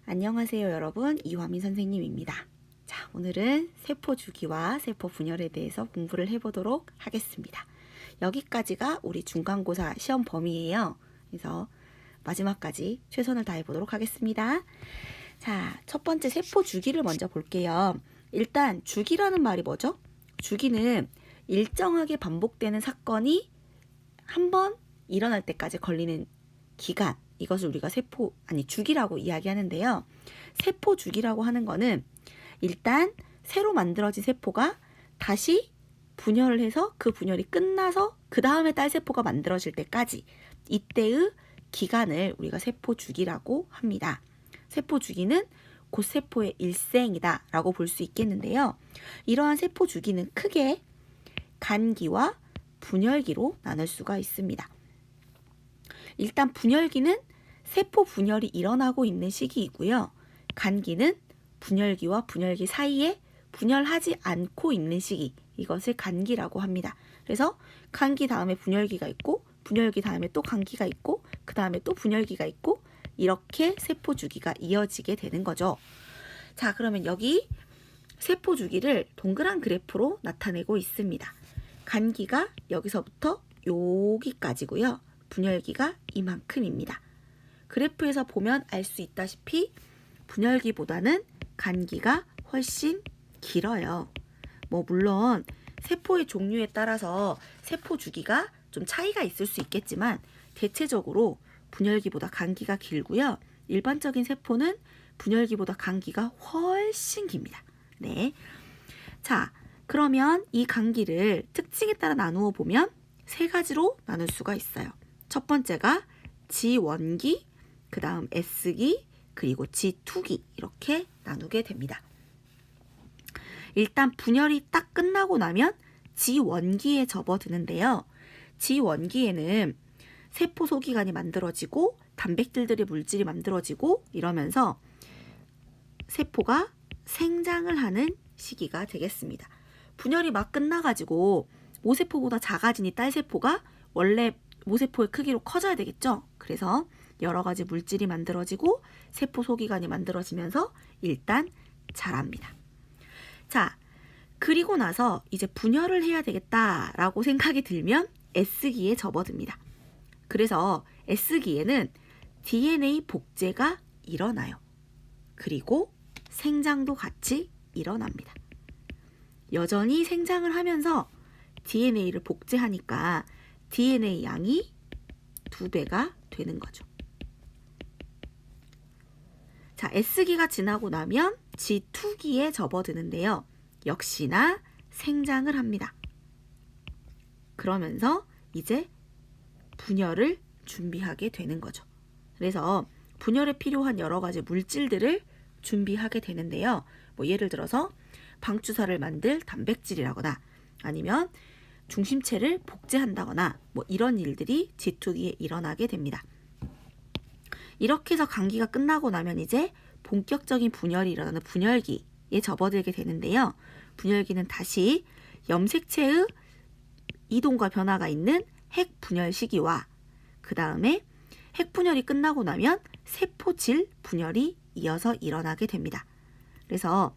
안녕하세요 여러분, 이화민 선생님입니다. 자, 오늘은 세포 주기와 세포 분열에 대해서 공부를 해보도록 하겠습니다. 여기까지가 우리 중간고사 시험 범위예요. 그래서 마지막까지 최선을 다해보도록 하겠습니다. 자, 첫 번째 세포 주기를 먼저 볼게요. 일단 주기라는 말이 뭐죠? 주기는 일정하게 반복되는 사건이 한 번 일어날 때까지 걸리는 기간, 이것을 우리가 주기라고 이야기하는데요. 세포 주기라고 하는 거는 일단 새로 만들어진 세포가 다시 분열을 해서 그 분열이 끝나서 그 다음에 딸 세포가 만들어질 때까지 이때의 기간을 우리가 세포 주기라고 합니다. 세포 주기는 곧 세포의 일생이다 라고 볼 수 있겠는데요. 이러한 세포 주기는 크게 간기와 분열기로 나눌 수가 있습니다. 일단 분열기는 세포 분열이 일어나고 있는 시기이고요. 간기는 분열기와 분열기 사이에 분열하지 않고 있는 시기, 이것을 간기라고 합니다. 그래서 간기 다음에 분열기가 있고, 분열기 다음에 또 간기가 있고, 그 다음에 또 분열기가 있고, 이렇게 세포 주기가 이어지게 되는 거죠. 자, 그러면 여기 세포 주기를 동그란 그래프로 나타내고 있습니다. 간기가 여기서부터 여기까지고요. 분열기가 이만큼입니다. 그래프에서 보면 알 수 있다시피 분열기보다는 간기가 훨씬 길어요. 물론 세포의 종류에 따라서 세포 주기가 좀 차이가 있을 수 있겠지만 대체적으로 분열기보다 간기가 길고요. 일반적인 세포는 분열기보다 간기가 훨씬 깁니다. 네. 자, 그러면 이 간기를 특징에 따라 나누어 보면 세 가지로 나눌 수가 있어요. 첫 번째가 G1기, 그 다음 S기, 그리고 G2기 이렇게 나누게 됩니다. 일단 분열이 딱 끝나고 나면 G1기에 접어드는데요. G1기에는 세포 소기관이 만들어지고 단백질들의 물질이 만들어지고 이러면서 세포가 생장을 하는 시기가 되겠습니다. 분열이 막 끝나가지고 모세포보다 작아진 이 딸세포가 원래 모세포의 크기로 커져야 되겠죠. 그래서 여러 가지 물질이 만들어지고 세포 소기관이 만들어지면서 일단 자랍니다. 자, 그리고 나서 이제 분열을 해야 되겠다라고 생각이 들면 S기에 접어듭니다. 그래서 S기에는 DNA 복제가 일어나요. 그리고 생장도 같이 일어납니다. 여전히 생장을 하면서 DNA를 복제하니까 DNA 양이 2배가 되는 거죠. 자, S기가 지나고 나면 G2기에 접어드는데요. 역시나 생장을 합니다. 그러면서 이제 분열을 준비하게 되는 거죠. 그래서 분열에 필요한 여러 가지 물질들을 준비하게 되는데요. 예를 들어서 방주사를 만들 단백질이라거나 아니면 중심체를 복제한다거나 이런 일들이 G2기에 일어나게 됩니다. 이렇게 해서 간기가 끝나고 나면 이제 본격적인 분열이 일어나는 분열기에 접어들게 되는데요. 분열기는 다시 염색체의 이동과 변화가 있는 핵분열 시기와 그 다음에 핵분열이 끝나고 나면 세포질 분열이 이어서 일어나게 됩니다. 그래서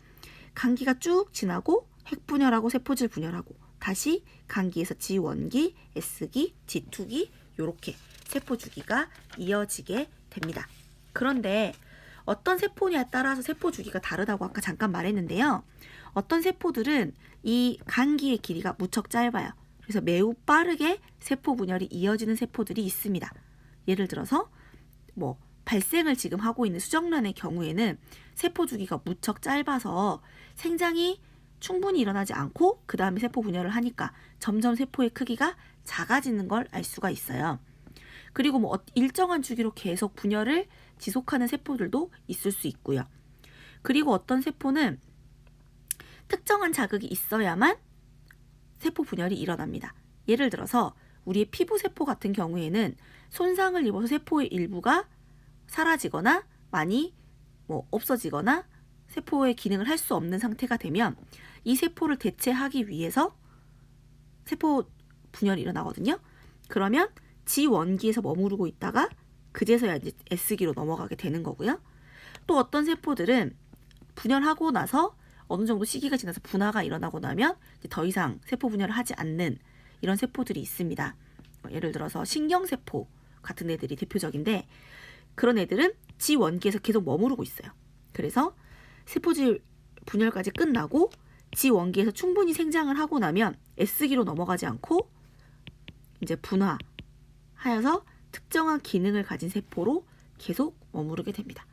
간기가 쭉 지나고 핵분열하고 세포질 분열하고 다시 간기에서 G1기, S기, G2기 이렇게 세포 주기가 이어지게 됩니다. 그런데 어떤 세포냐에 따라서 세포 주기가 다르다고 아까 잠깐 말했는데요. 어떤 세포들은 이 간기의 길이가 무척 짧아요. 그래서 매우 빠르게 세포 분열이 이어지는 세포들이 있습니다. 예를 들어서 발생을 지금 하고 있는 수정란의 경우에는 세포 주기가 무척 짧아서 생장이 충분히 일어나지 않고 그 다음에 세포 분열을 하니까 점점 세포의 크기가 작아지는 걸 알 수가 있어요. 그리고 일정한 주기로 계속 분열을 지속하는 세포들도 있을 수 있고요. 그리고 어떤 세포는 특정한 자극이 있어야만 세포 분열이 일어납니다. 예를 들어서 우리의 피부 세포 같은 경우에는 손상을 입어서 세포의 일부가 사라지거나 많이 없어지거나 세포의 기능을 할 수 없는 상태가 되면 이 세포를 대체하기 위해서 세포 분열이 일어나거든요. 그러면 G1기에서 머무르고 있다가 그제서야 이제 S기로 넘어가게 되는 거고요. 또 어떤 세포들은 분열하고 나서 어느 정도 시기가 지나서 분화가 일어나고 나면 이제 더 이상 세포 분열을 하지 않는 이런 세포들이 있습니다. 예를 들어서 신경세포 같은 애들이 대표적인데 그런 애들은 지 원기에서 계속 머무르고 있어요. 그래서 세포질 분열까지 끝나고 지 원기에서 충분히 생장을 하고 나면 S기로 넘어가지 않고 이제 분화하여서 특정한 기능을 가진 세포로 계속 머무르게 됩니다.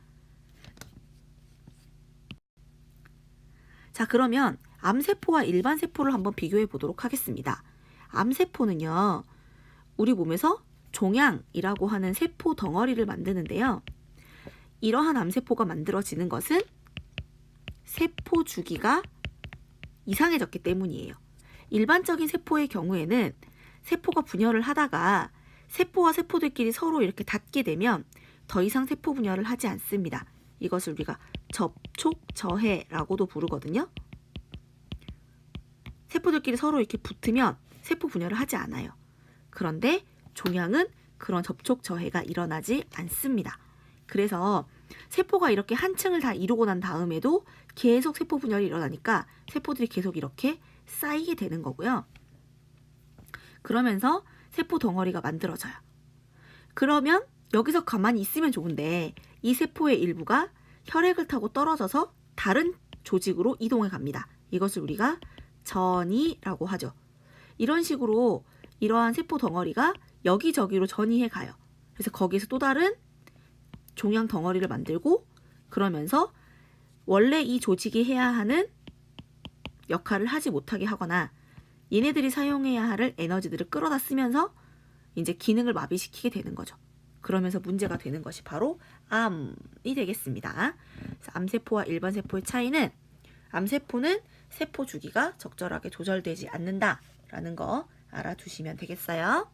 자, 그러면 암세포와 일반 세포를 한번 비교해 보도록 하겠습니다. 암세포는요, 우리 몸에서 종양이라고 하는 세포 덩어리를 만드는데요. 이러한 암세포가 만들어지는 것은 세포 주기가 이상해졌기 때문이에요. 일반적인 세포의 경우에는 세포가 분열을 하다가 세포와 세포들끼리 서로 이렇게 닿게 되면 더 이상 세포 분열을 하지 않습니다. 이것을 우리가 접촉 저해라고도 부르거든요. 세포들끼리 서로 이렇게 붙으면 세포 분열을 하지 않아요. 그런데 종양은 그런 접촉 저해가 일어나지 않습니다. 그래서 세포가 이렇게 한 층을 다 이루고 난 다음에도 계속 세포 분열이 일어나니까 세포들이 계속 이렇게 쌓이게 되는 거고요. 그러면서 세포 덩어리가 만들어져요. 그러면 여기서 가만히 있으면 좋은데 이 세포의 일부가 혈액을 타고 떨어져서 다른 조직으로 이동해 갑니다. 이것을 우리가 전이라고 하죠. 이런 식으로 이러한 세포 덩어리가 여기저기로 전이해 가요. 그래서 거기서 또 다른 종양 덩어리를 만들고 그러면서 원래 이 조직이 해야 하는 역할을 하지 못하게 하거나 얘네들이 사용해야 할 에너지들을 끌어다 쓰면서 이제 기능을 마비시키게 되는 거죠. 그러면서 문제가 되는 것이 바로 암이 되겠습니다. 그래서 암세포와 일반 세포의 차이는 암세포는 세포 주기가 적절하게 조절되지 않는다라는 거 알아두시면 되겠어요.